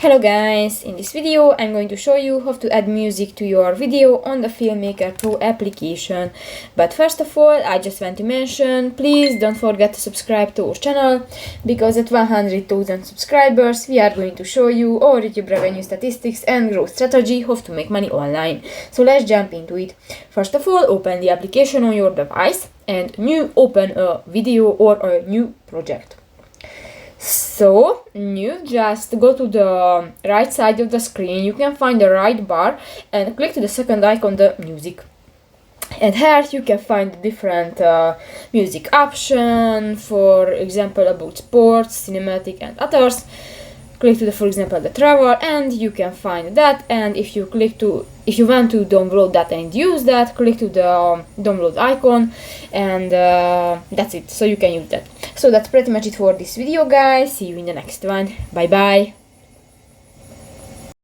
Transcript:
Hello guys, in this video I'm going to show you how to add music to your video on the Filmmaker Pro application. But first of all, I just want to mention, please don't forget to subscribe to our channel, because at 100,000 subscribers we are going to show you our YouTube revenue statistics and growth strategy, how to make money online. So let's jump into it. First of all, open the application on your device and open a video or a new project. So, you just go to the right side of the screen, you can find the right bar and click to the second icon, the music. And here you can find different music options, for example about sports, cinematic and others. Click to the, for example, the travel, and you can find that. And if you want to download that and use that, click to the download icon, and that's it. So you can use that. So that's pretty much it for this video, guys. See you in the next one. Bye bye.